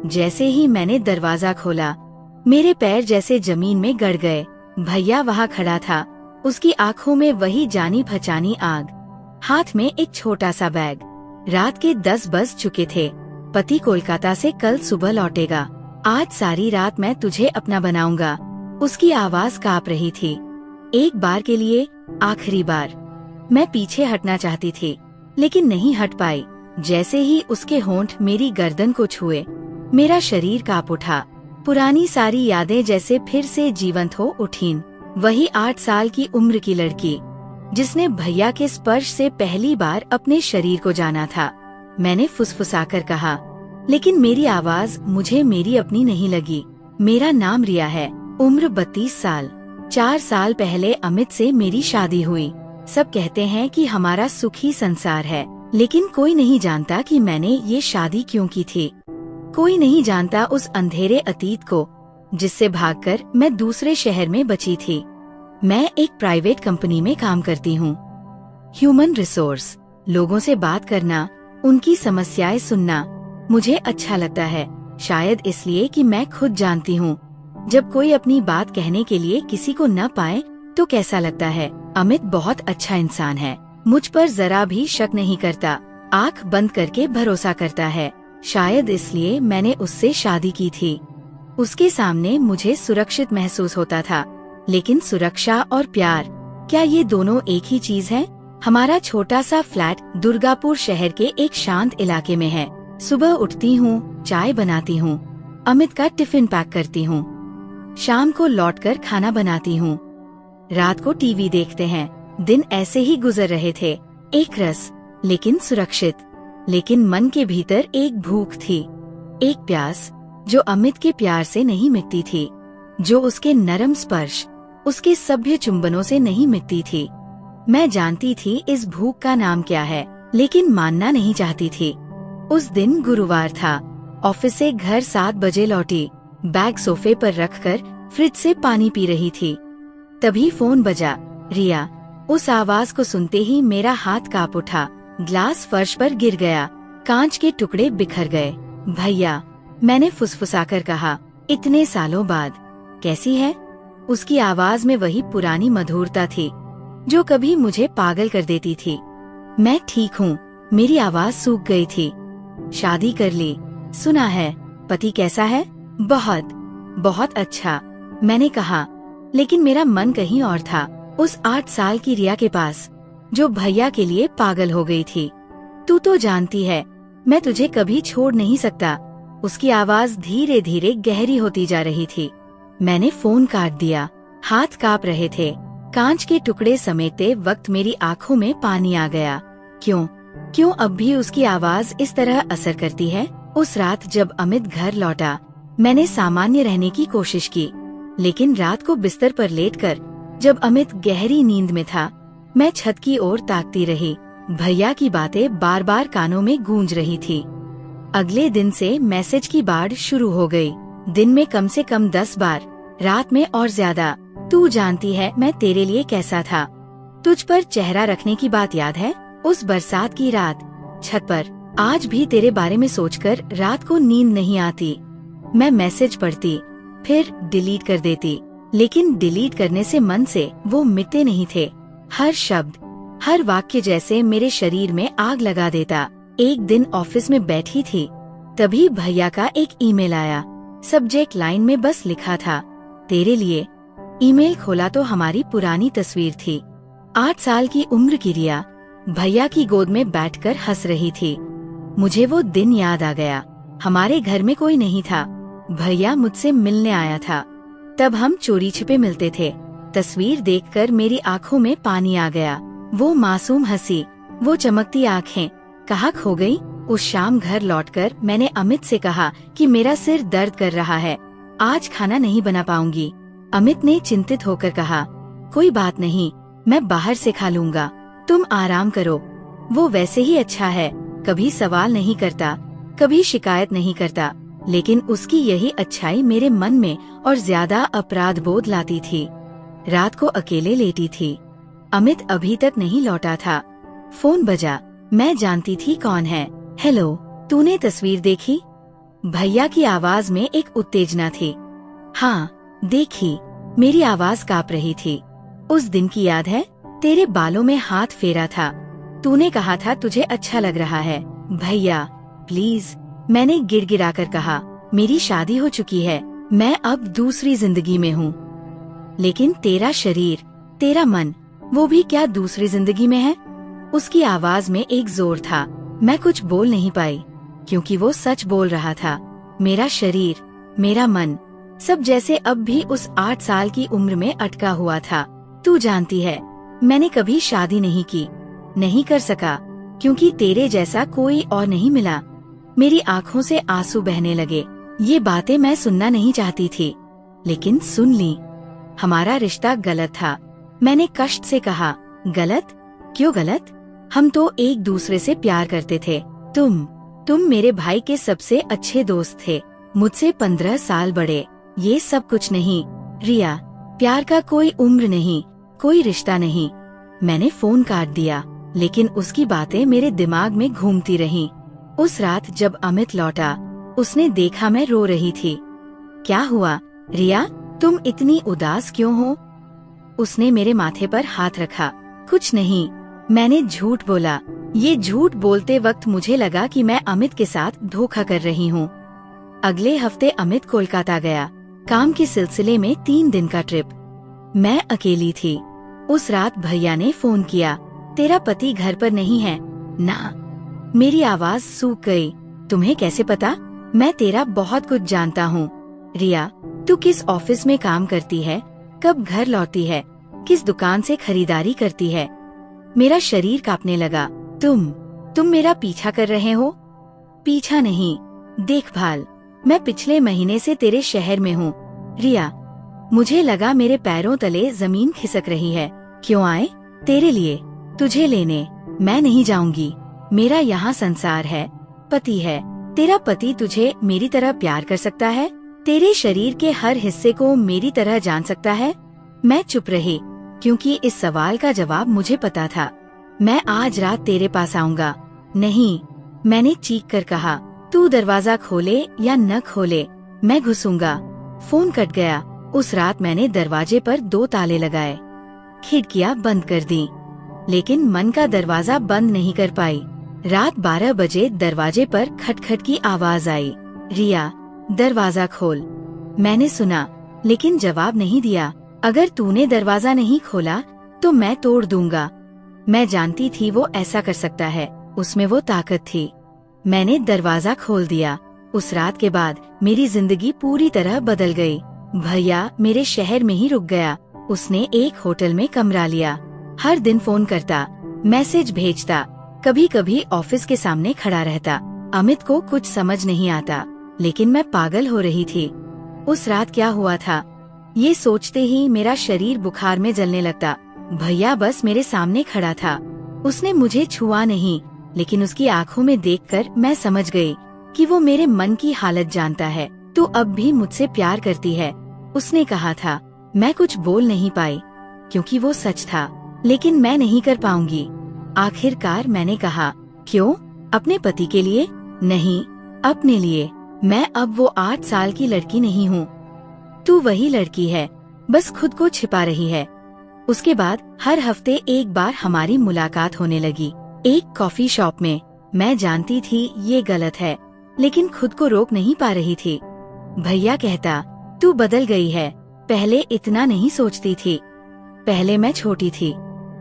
जैसे ही मैंने दरवाजा खोला, मेरे पैर जैसे जमीन में गड़ गए। भैया वहाँ खड़ा था, उसकी आंखों में वही जानी पहचानी आग, हाथ में एक छोटा सा बैग। रात के 10 बज चुके थे। पति कोलकाता से कल सुबह लौटेगा। आज सारी रात मैं तुझे अपना बनाऊंगा। उसकी आवाज कांप रही थी। एक बार के लिए, आखिरी बार। मैं पीछे हटना चाहती थी, लेकिन नहीं हट पाई। जैसे ही उसके होंठ मेरी गर्दन को छुए, मेरा शरीर कांप उठा। पुरानी सारी यादें जैसे फिर से जीवंत हो उठीं। वही 8 साल की उम्र की लड़की, जिसने भैया के स्पर्श से पहली बार अपने शरीर को जाना था। मैंने फुसफुसाकर कहा, लेकिन मेरी आवाज मुझे मेरी अपनी नहीं लगी। मेरा नाम रिया है, उम्र 32 साल। 4 साल पहले अमित से मेरी शादी हुई। सब कहते हैं कि हमारा सुखी संसार है, लेकिन कोई नहीं जानता कि मैंने ये शादी क्यों की थी। कोई नहीं जानता उस अंधेरे अतीत को, जिससे भागकर मैं दूसरे शहर में बची थी। मैं एक प्राइवेट कंपनी में काम करती हूँ। Human resource. लोगों से बात करना, उनकी समस्याएं सुनना मुझे अच्छा लगता है। शायद इसलिए कि मैं खुद जानती हूँ, जब कोई अपनी बात कहने के लिए किसी को न पाए तो कैसा लगता है। अमित बहुत अच्छा इंसान है, मुझ पर जरा भी शक नहीं करता, आंख बंद करके भरोसा करता है। शायद इसलिए मैंने उससे शादी की थी। उसके सामने मुझे सुरक्षित महसूस होता था। लेकिन सुरक्षा और प्यार, क्या ये दोनों एक ही चीज है? हमारा छोटा सा फ्लैट दुर्गापुर शहर के एक शांत इलाके में है। सुबह उठती हूँ, चाय बनाती हूँ, अमित का टिफिन पैक करती हूँ, शाम को लौटकर खाना बनाती हूँ, रात को टीवी देखते हैं। दिन ऐसे ही गुजर रहे थे, एक रस लेकिन सुरक्षित। लेकिन मन के भीतर एक भूख थी, एक प्यास, जो अमित के प्यार से नहीं मिटती थी, जो उसके नरम स्पर्श, उसके सभ्य चुंबनों से नहीं मिटती थी। मैं जानती थी इस भूख का नाम क्या है, लेकिन मानना नहीं चाहती थी। उस दिन गुरुवार था। ऑफिस से घर 7 बजे लौटी। बैग सोफे पर रखकर फ्रिज से पानी पी रही थी। तभी फोन बजा। रिया। उस आवाज को सुनते ही मेरा हाथ कांप उठा। ग्लास फर्श पर गिर गया, कांच के टुकड़े बिखर गए। भैया, मैंने फुसफुसाकर कहा, इतने सालों बाद कैसी है? उसकी आवाज में वही पुरानी मधुरता थी, जो कभी मुझे पागल कर देती थी। मैं ठीक हूँ, मेरी आवाज सूख गई थी। शादी कर ली, सुना है। पति कैसा है? बहुत बहुत अच्छा, मैंने कहा। लेकिन मेरा मन कहीं और था, उस 8 साल की रिया के पास, जो भैया के लिए पागल हो गई थी। तू तो जानती है, मैं तुझे कभी छोड़ नहीं सकता। उसकी आवाज धीरे धीरे गहरी होती जा रही थी। मैंने फोन काट दिया। हाथ कांप रहे थे। कांच के टुकड़े समेटते वक्त मेरी आंखों में पानी आ गया। क्यों अब भी उसकी आवाज इस तरह असर करती है? उस रात जब अमित घर लौटा, मैंने सामान्य रहने की कोशिश की, लेकिन रात को बिस्तर पर लेटकर, जब अमित गहरी नींद में था, मैं छत की ओर ताकती रही। भैया की बातें बार बार कानों में गूंज रही थी। अगले दिन से मैसेज की बाढ़ शुरू हो गई। दिन में कम से कम 10 बार, रात में और ज्यादा। तू जानती है मैं तेरे लिए कैसा था। तुझ पर चेहरा रखने की बात याद है? उस बरसात की रात, छत पर। आज भी तेरे बारे में सोचकर रात को नींद नहीं आती। मैं मैसेज पढ़ती, फिर डिलीट कर देती, लेकिन डिलीट करने से मन से वो मिटते नहीं थे। हर शब्द, हर वाक्य जैसे मेरे शरीर में आग लगा देता। एक दिन ऑफिस में बैठी थी, तभी भैया का एक ईमेल आया। सब्जेक्ट लाइन में बस लिखा था, तेरे लिए। ईमेल खोला तो हमारी पुरानी तस्वीर थी। 8 साल की उम्र की रिया भैया की गोद में बैठकर हंस रही थी। मुझे वो दिन याद आ गया। हमारे घर में कोई नहीं था। भैया मुझसे मिलने आया था। तब हम चोरी छिपे मिलते थे। तस्वीर देखकर मेरी आंखों में पानी आ गया। वो मासूम हंसी, वो चमकती आंखें, कहाँ खो गई? उस शाम घर लौटकर मैंने अमित से कहा कि मेरा सिर दर्द कर रहा है, आज खाना नहीं बना पाऊंगी। अमित ने चिंतित होकर कहा, कोई बात नहीं, मैं बाहर से खा लूंगा, तुम आराम करो। वो वैसे ही अच्छा है, कभी सवाल नहीं करता, कभी शिकायत नहीं करता, लेकिन उसकी यही अच्छाई मेरे मन में और ज्यादा अपराध बोध लाती थी। रात को अकेले लेटी थी। अमित अभी तक नहीं लौटा था। फोन बजा। मैं जानती थी कौन है। हेलो, तूने तस्वीर देखी? भैया की आवाज में एक उत्तेजना थी। हाँ देखी, मेरी आवाज कांप रही थी। उस दिन की याद है? तेरे बालों में हाथ फेरा था, तूने कहा था तुझे अच्छा लग रहा है। भैया प्लीज, मैंने गिड़गिड़ाकर कहा, मेरी शादी हो चुकी है, मैं अब दूसरी जिंदगी में हूँ। लेकिन तेरा शरीर, तेरा मन, वो भी क्या दूसरी जिंदगी में है? उसकी आवाज में एक जोर था। मैं कुछ बोल नहीं पाई, क्योंकि वो सच बोल रहा था। मेरा शरीर, मेरा मन, सब जैसे अब भी उस 8 साल की उम्र में अटका हुआ था। तू जानती है, मैंने कभी शादी नहीं की, नहीं कर सका, क्योंकि तेरे जैसा कोई और नहीं मिला। मेरी आँखों से आंसू बहने लगे। ये बातें मैं सुनना नहीं चाहती थी, लेकिन सुन ली। हमारा रिश्ता गलत था, मैंने कष्ट से कहा। गलत? क्यों गलत? हम तो एक दूसरे से प्यार करते थे। तुम मेरे भाई के सबसे अच्छे दोस्त थे, मुझसे 15 साल बड़े। ये सब कुछ नहीं रिया, प्यार का कोई उम्र नहीं, कोई रिश्ता नहीं। मैंने फोन काट दिया, लेकिन उसकी बातें मेरे दिमाग में घूमती रहीं। उस रात जब अमित लौटा, उसने देखा मैं रो रही थी। क्या हुआ रिया, तुम इतनी उदास क्यों हो? उसने मेरे माथे पर हाथ रखा। कुछ नहीं, मैंने झूठ बोला। ये झूठ बोलते वक्त मुझे लगा कि मैं अमित के साथ धोखा कर रही हूँ। अगले हफ्ते अमित कोलकाता गया, काम के सिलसिले में 3 दिन का ट्रिप। मैं अकेली थी। उस रात भैया ने फोन किया, तेरा पति घर पर नहीं है ना? मेरी आवाज सूख गई। तुम्हें कैसे पता? मैं तेरा बहुत कुछ जानता हूँ। रिया, तू किस ऑफिस में काम करती है? कब घर लौटती है? किस दुकान से खरीदारी करती है? मेरा शरीर कांपने लगा। तुम मेरा पीछा कर रहे हो? पीछा नहीं, देखभाल। मैं पिछले महीने से तेरे शहर में हूँ। रिया, मुझे लगा मेरे पैरों तले जमीन खिसक रही है। क्यों आए? तेरे लिए, तुझे लेने। मैं नहीं जाऊंगी। मेरा यहाँ संसार है, पति है। तेरा पति तुझे मेरी तरह प्यार कर सकता है? तेरे शरीर के हर हिस्से को मेरी तरह जान सकता है? मैं चुप रही, क्योंकि इस सवाल का जवाब मुझे पता था। मैं आज रात तेरे पास आऊंगा। नहीं, मैंने चीख कर कहा। तू दरवाजा खोले या न खोले, मैं घुसूंगा। फोन कट गया। उस रात मैंने दरवाजे पर 2 ताले लगाए, खिड़कियां बंद कर दी, लेकिन मन का दरवाजा बंद नहीं कर पाई। रात 12 बजे दरवाजे पर खटखट की आवाज आई। रिया, दरवाजा खोल। मैंने सुना, लेकिन जवाब नहीं दिया। अगर तूने दरवाजा नहीं खोला तो मैं तोड़ दूंगा। मैं जानती थी वो ऐसा कर सकता है, उसमें वो ताकत थी। मैंने दरवाजा खोल दिया। उस रात के बाद मेरी जिंदगी पूरी तरह बदल गई। भैया मेरे शहर में ही रुक गया। उसने एक होटल में कमरा लिया। हर दिन फोन करता, मैसेज भेजता, कभी कभी ऑफिस के सामने खड़ा रहता। अमित को कुछ समझ नहीं आता, लेकिन मैं पागल हो रही थी। उस रात क्या हुआ था, ये सोचते ही मेरा शरीर बुखार में जलने लगता। भैया बस मेरे सामने खड़ा था। उसने मुझे छुआ नहीं, लेकिन उसकी आंखों में देखकर मैं समझ गई कि वो मेरे मन की हालत जानता है। तू अब भी मुझसे प्यार करती है, उसने कहा था। मैं कुछ बोल नहीं पाई, क्योंकि वो सच था, लेकिन मैं नहीं कर पाऊंगी। आखिरकार मैंने कहा, क्यों? अपने पति के लिए? नहीं, अपने लिए। मैं अब वो 8 साल की लड़की नहीं हूँ। तू वही लड़की है, बस खुद को छिपा रही है। उसके बाद हर हफ्ते एक बार हमारी मुलाकात होने लगी, एक कॉफी शॉप में। मैं जानती थी ये गलत है, लेकिन खुद को रोक नहीं पा रही थी। भैया कहता, तू बदल गई है, पहले इतना नहीं सोचती थी। पहले मैं छोटी थी,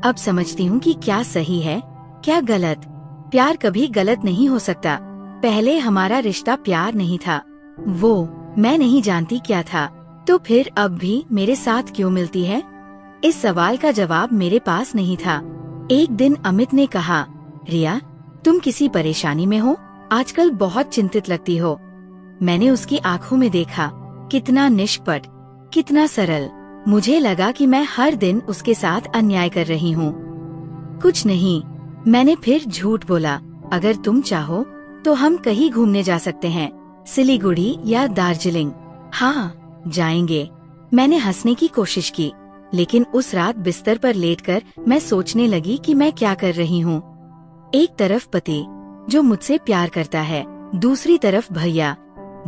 अब समझती हूँ कि क्या सही है, क्या गलत। प्यार कभी गलत नहीं हो सकता। पहले हमारा रिश्ता प्यार नहीं था, वो मैं नहीं जानती क्या था। तो फिर अब भी मेरे साथ क्यों मिलती है? इस सवाल का जवाब मेरे पास नहीं था। एक दिन अमित ने कहा, रिया, तुम किसी परेशानी में हो? आजकल बहुत चिंतित लगती हो। मैंने उसकी आंखों में देखा, कितना निष्कपट, कितना सरल। मुझे लगा कि मैं हर दिन उसके साथ अन्याय कर रही हूँ। कुछ नहीं, मैंने फिर झूठ बोला। अगर तुम चाहो तो हम कहीं घूमने जा सकते हैं, सिलीगुड़ी या दार्जिलिंग। हाँ, जाएंगे। मैंने हंसने की कोशिश की, लेकिन उस रात बिस्तर पर लेटकर मैं सोचने लगी कि मैं क्या कर रही हूँ। एक तरफ पति जो मुझसे प्यार करता है, दूसरी तरफ भैया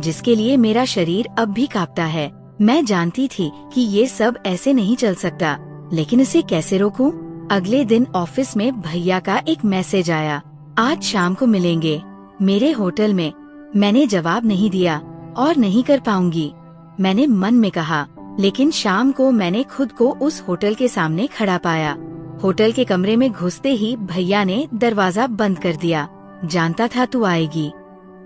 जिसके लिए मेरा शरीर अब भी कांपता है। मैं जानती थी कि ये सब ऐसे नहीं चल सकता, लेकिन इसे कैसे रोकूं? अगले दिन ऑफिस में भैया का एक मैसेज आया, आज शाम को मिलेंगे मेरे होटल में। मैंने जवाब नहीं दिया और नहीं कर पाऊंगी, मैंने मन में कहा। लेकिन शाम को मैंने खुद को उस होटल के सामने खड़ा पाया। होटल के कमरे में घुसते ही भैया ने दरवाजा बंद कर दिया। जानता था तू आएगी।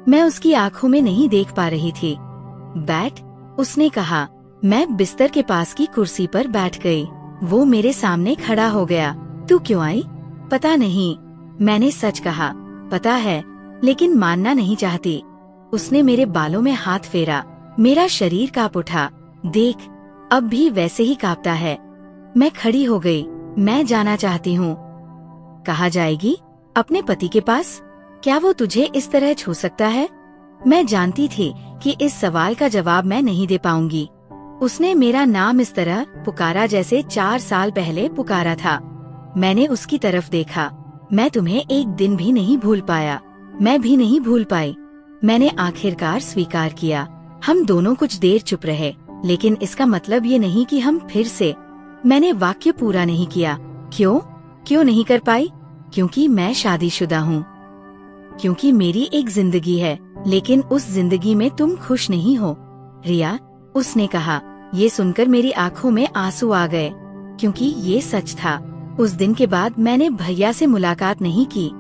मैं उसकी आंखों में नहीं देख पा रही थी। बैठ, उसने कहा। मैं बिस्तर के पास की कुर्सी पर बैठ गई। वो मेरे सामने खड़ा हो गया। तू क्यों आई? पता नहीं, मैंने सच कहा। पता है, लेकिन मानना नहीं चाहती। उसने मेरे बालों में हाथ फेरा। मेरा शरीर कांप उठा। देख, अब भी वैसे ही कांपता है। मैं खड़ी हो गई। मैं जाना चाहती हूँ। कहाँ जाएगी? अपने पति के पास? क्या वो तुझे इस तरह छू सकता है? मैं जानती थी कि इस सवाल का जवाब मैं नहीं दे पाऊंगी। उसने मेरा नाम इस तरह पुकारा जैसे 4 साल पहले पुकारा था। मैंने उसकी तरफ देखा। मैं तुम्हें एक दिन भी नहीं भूल पाया। मैं भी नहीं भूल पाई। मैंने आखिरकार स्वीकार किया। हम दोनों कुछ देर चुप रहे, लेकिन इसका मतलब ये नहीं कि हम फिर से। मैंने वाक्य पूरा नहीं किया। क्यों नहीं कर पाई? क्योंकि मैं शादीशुदा हूँ। क्योंकि मेरी एक जिंदगी है, लेकिन उस जिंदगी में तुम खुश नहीं हो, रिया, उसने कहा। ये सुनकर मेरी आंखों में आंसू आ गए, क्योंकि ये सच था। उस दिन के बाद मैंने भैया से मुलाकात नहीं की,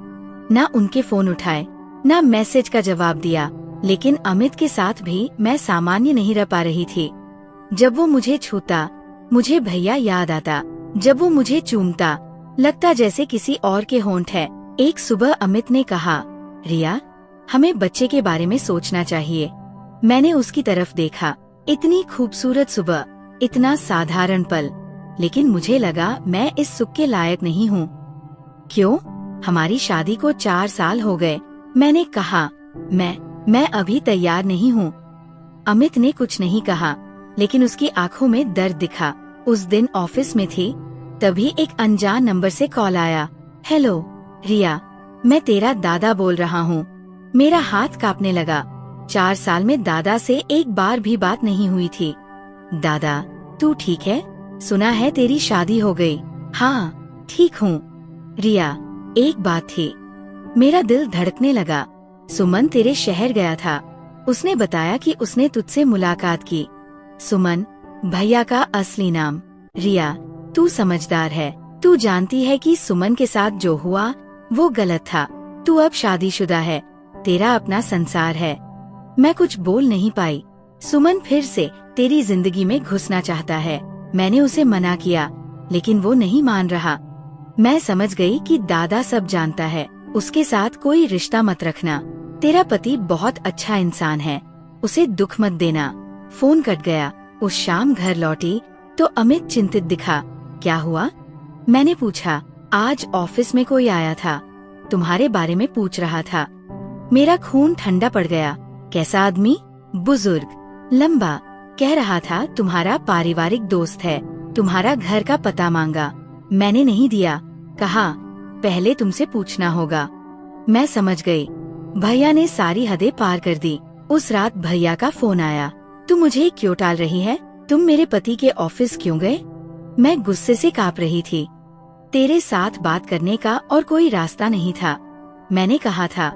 ना उनके फोन उठाए, ना मैसेज का जवाब दिया। लेकिन अमित के साथ भी मैं सामान्य नहीं रह पा रही थी। जब वो मुझे छूता, मुझे भैया याद आता। जब वो मुझे चूमता, लगता जैसे किसी और के होंठ है। एक सुबह अमित ने कहा, रिया, हमें बच्चे के बारे में सोचना चाहिए। मैंने उसकी तरफ देखा। इतनी खूबसूरत सुबह, इतना साधारण पल, लेकिन मुझे लगा मैं इस सुख के लायक नहीं हूँ। क्यों? हमारी शादी को 4 साल हो गए। मैंने कहा, मैं अभी तैयार नहीं हूँ। अमित ने कुछ नहीं कहा, लेकिन उसकी आंखों में दर्द दिखा। उस दिन ऑफिस में थी, तभी एक अनजान नंबर से कॉल आया। हेलो रिया, मैं तेरा दादा बोल रहा हूँ। मेरा हाथ कांपने लगा। 4 साल में दादा से एक बार भी बात नहीं हुई थी। दादा, तू ठीक है? सुना है तेरी शादी हो गई। हाँ, ठीक हूँ। रिया, एक बात थी। मेरा दिल धड़कने लगा। सुमन तेरे शहर गया था। उसने बताया कि उसने तुझसे मुलाकात की। सुमन, भैया का असली नाम। रिया, तू समझदार है। तू जानती है कि सुमन के साथ जो हुआ वो गलत था। तू अब शादीशुदा है, तेरा अपना संसार है। मैं कुछ बोल नहीं पाई। सुमन फिर से तेरी जिंदगी में घुसना चाहता है। मैंने उसे मना किया, लेकिन वो नहीं मान रहा। मैं समझ गई कि दादा सब जानता है। उसके साथ कोई रिश्ता मत रखना। तेरा पति बहुत अच्छा इंसान है, उसे दुख मत देना। फोन कट गया। उस शाम घर लौटी तो अमित चिंतित दिखा। क्या हुआ? मैंने पूछा। आज ऑफिस में कोई आया था, तुम्हारे बारे में पूछ रहा था। मेरा खून ठंडा पड़ गया। कैसा आदमी? बुजुर्ग, लंबा। कह रहा था तुम्हारा पारिवारिक दोस्त है। तुम्हारा घर का पता मांगा। मैंने नहीं दिया। कहा, पहले तुमसे पूछना होगा। मैं समझ गई। भैया ने सारी हदें पार कर दी। उस रात भैया का फोन आया। तू मुझे क्यों टाल रही है? तुम मेरे पति के ऑफिस क्यों गए? मैं गुस्से से कांप रही थी। तेरे साथ बात करने का और कोई रास्ता नहीं था। मैंने कहा था,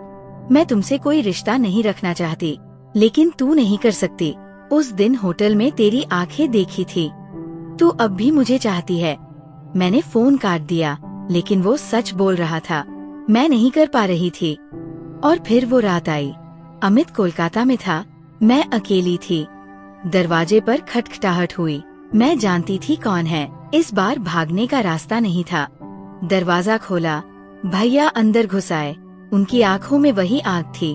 मैं तुमसे कोई रिश्ता नहीं रखना चाहती, लेकिन तू नहीं कर सकती। उस दिन होटल में तेरी आंखें देखी थी। तू अब भी मुझे चाहती है। मैंने फोन काट दिया, लेकिन वो सच बोल रहा था। मैं नहीं कर पा रही थी। और फिर वो रात आई। अमित कोलकाता में था, मैं अकेली थी। दरवाजे पर खटखटाहट हुई। मैं जानती थी कौन है। इस बार भागने का रास्ता नहीं था। दरवाजा खोला। भैया अंदर घुस आए। उनकी आंखों में वही आग थी,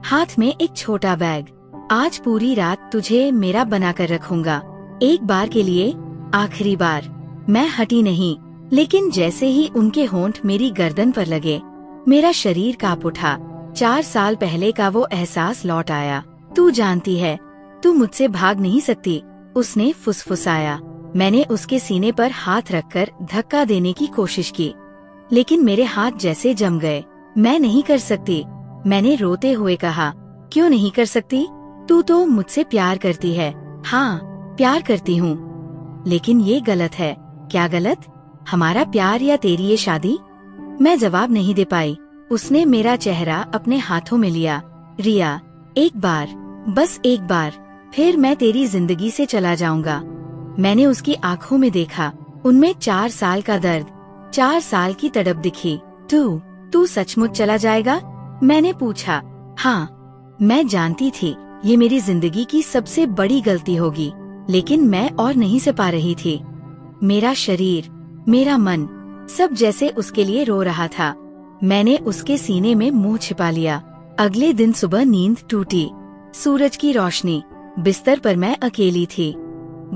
हाथ में एक छोटा बैग। आज पूरी रात तुझे मेरा बनाकर रखूंगा, एक बार के लिए, आखिरी बार। मैं हटी नहीं, लेकिन जैसे ही उनके होंठ मेरी गर्दन पर लगे, मेरा शरीर कांप उठा। 4 साल पहले का वो एहसास लौट आया। तू जानती है, तू मुझसे भाग नहीं सकती, उसने फुसफुसाया। मैंने उसके सीने पर हाथ रखकर धक्का देने की कोशिश की, लेकिन मेरे हाथ जैसे जम गए। मैं नहीं कर सकती, मैंने रोते हुए कहा। क्यों नहीं कर सकती? तू तो मुझसे प्यार करती है। हाँ, प्यार करती हूँ, लेकिन ये गलत है। क्या गलत? हमारा प्यार या तेरी ये शादी? मैं जवाब नहीं दे पाई। उसने मेरा चेहरा अपने हाथों में लिया। रिया, एक बार, बस एक बार, फिर मैं तेरी जिंदगी से चला जाऊंगा। मैंने उसकी आंखों में देखा, उनमें 4 साल का दर्द, 4 साल की तड़प दिखी। तू सचमुच चला जाएगा? मैंने पूछा। हाँ, मैं जानती थी ये मेरी जिंदगी की सबसे बड़ी गलती होगी, लेकिन मैं और नहीं सह पा रही थी। मेरा शरीर, मेरा मन, सब जैसे उसके लिए रो रहा था। मैंने उसके सीने में मुंह छिपा लिया। अगले दिन सुबह नींद टूटी, सूरज की रोशनी, बिस्तर पर मैं अकेली थी।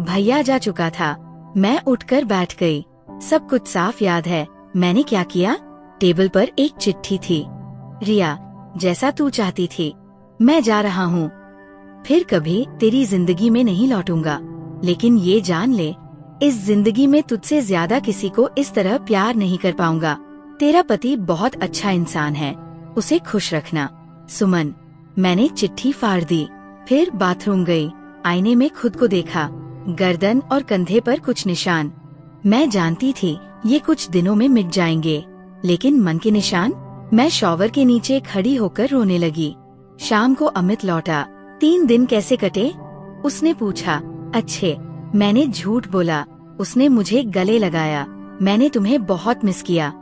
भैया जा चुका था। मैं उठकर बैठ गई। सब कुछ साफ याद है। मैंने क्या किया? टेबल पर एक चिट्ठी थी। रिया, जैसा तू चाहती थी, मैं जा रहा हूँ। फिर कभी तेरी जिंदगी में नहीं लौटूंगा, लेकिन ये जान ले, इस जिंदगी में तुझसे ज्यादा किसी को इस तरह प्यार नहीं कर पाऊंगा। तेरा पति बहुत अच्छा इंसान है, उसे खुश रखना। सुमन। मैंने चिट्ठी फाड़ दी। फिर बाथरूम गई। आईने में खुद को देखा, गर्दन और कंधे पर कुछ निशान। मैं जानती थी ये कुछ दिनों में मिट जाएंगे, लेकिन मन के निशान? मैं शॉवर के नीचे खड़ी होकर रोने लगी। शाम को अमित लौटा। 3 दिन कैसे कटे? उसने पूछा। अच्छे, मैंने झूठ बोला। उसने मुझे गले लगाया। मैंने तुम्हें बहुत मिस किया।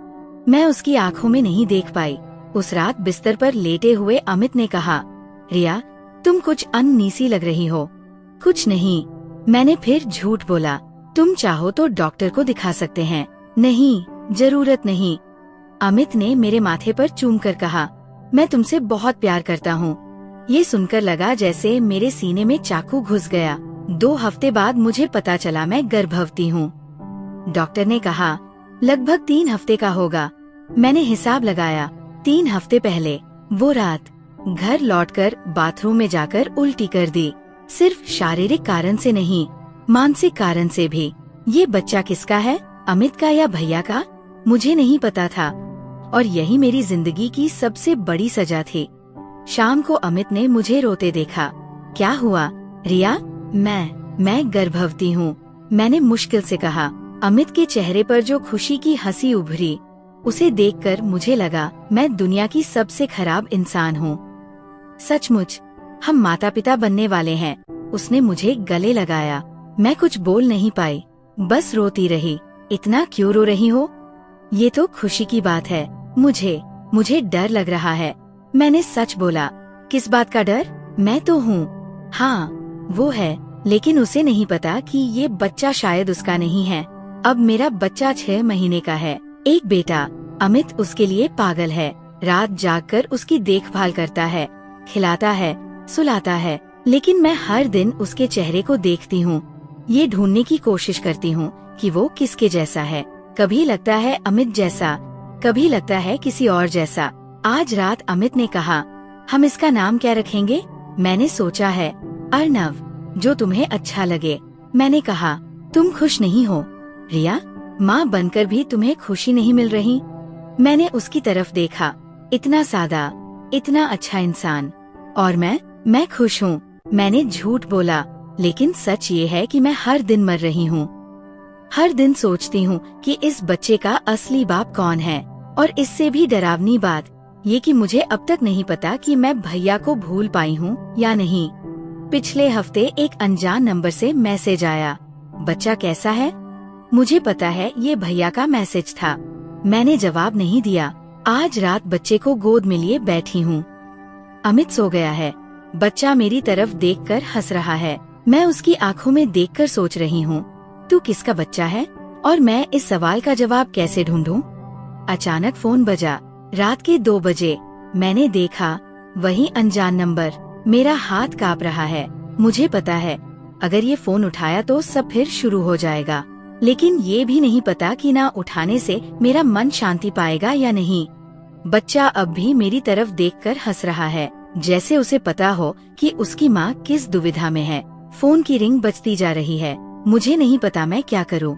मैं उसकी आंखों में नहीं देख पाई। उस रात बिस्तर पर लेटे हुए अमित ने कहा, रिया, तुम कुछ अननीसी लग रही हो। कुछ नहीं, मैंने फिर झूठ बोला। तुम चाहो तो डॉक्टर को दिखा सकते हैं। नहीं, जरूरत नहीं। अमित ने मेरे माथे पर चूम कर कहा, मैं तुमसे बहुत प्यार करता हूँ। ये सुनकर लगा जैसे मेरे सीने में चाकू घुस गया। 2 हफ्ते बाद मुझे पता चला मैं गर्भवती हूँ। डॉक्टर ने कहा लगभग 3 हफ्ते का होगा। मैंने हिसाब लगाया। 3 हफ्ते पहले वो रात घर लौटकर बाथरूम में जाकर उल्टी कर दी। सिर्फ शारीरिक कारण से नहीं, मानसिक कारण से भी। ये बच्चा किसका है, अमित का या भैया का? मुझे नहीं पता था, और यही मेरी जिंदगी की सबसे बड़ी सजा थी। शाम को अमित ने मुझे रोते देखा। क्या हुआ रिया? मैं गर्भवती हूँ, मैंने मुश्किल से कहा। अमित के चेहरे पर जो खुशी की हंसी उभरी, उसे देखकर मुझे लगा मैं दुनिया की सबसे खराब इंसान हूँ। सचमुच हम माता पिता बनने वाले हैं। उसने मुझे गले लगाया। मैं कुछ बोल नहीं पाई, बस रोती रही। इतना क्यों रो रही हो? ये तो खुशी की बात है। मुझे डर लग रहा है। मैंने सच बोला। किस बात का डर? मैं तो हूँ। हाँ, वो है, लेकिन उसे नहीं पता कि ये बच्चा शायद उसका नहीं है। अब मेरा बच्चा 6 महीने का है, एक बेटा। अमित उसके लिए पागल है। रात जागकर उसकी देखभाल करता है, खिलाता है, सुलाता है। लेकिन मैं हर दिन उसके चेहरे को देखती हूँ, ये ढूंढने की कोशिश करती हूँ कि वो किसके जैसा है। कभी लगता है अमित जैसा, कभी लगता है किसी और जैसा। आज रात अमित ने कहा, हम इसका नाम क्या रखेंगे? मैंने सोचा है अर्नव, जो तुम्हें अच्छा लगे। मैंने कहा, तुम खुश नहीं हो रिया? माँ बनकर भी तुम्हें खुशी नहीं मिल रही? मैंने उसकी तरफ देखा। इतना सादा, इतना अच्छा इंसान, और मैं खुश हूँ। मैंने झूठ बोला, लेकिन सच ये है कि मैं हर दिन मर रही हूँ। हर दिन सोचती हूँ कि इस बच्चे का असली बाप कौन है, और इससे भी डरावनी बात ये कि मुझे अब तक नहीं पता कि मैं भैया को भूल पाई हूँ या नहीं। पिछले हफ्ते एक अनजान नंबर से मैसेज आया, बच्चा कैसा है? मुझे पता है ये भैया का मैसेज था। मैंने जवाब नहीं दिया। आज रात बच्चे को गोद में लिए बैठी हूँ। अमित सो गया है। बच्चा मेरी तरफ देखकर हंस रहा है। मैं उसकी आंखों में देखकर सोच रही हूँ, तू किसका बच्चा है? और मैं इस सवाल का जवाब कैसे ढूंढूं? अचानक फोन बजा। रात के 2 बजे। मैंने देखा, वही अनजान नंबर। मेरा हाथ कांप रहा है। मुझे पता है अगर ये फोन उठाया तो सब फिर शुरू हो जाएगा, लेकिन ये भी नहीं पता कि ना उठाने से मेरा मन शांति पाएगा या नहीं। बच्चा अब भी मेरी तरफ देखकर हंस रहा है, जैसे उसे पता हो कि उसकी माँ किस दुविधा में है। फोन की रिंग बजती जा रही है। मुझे नहीं पता मैं क्या करूँ।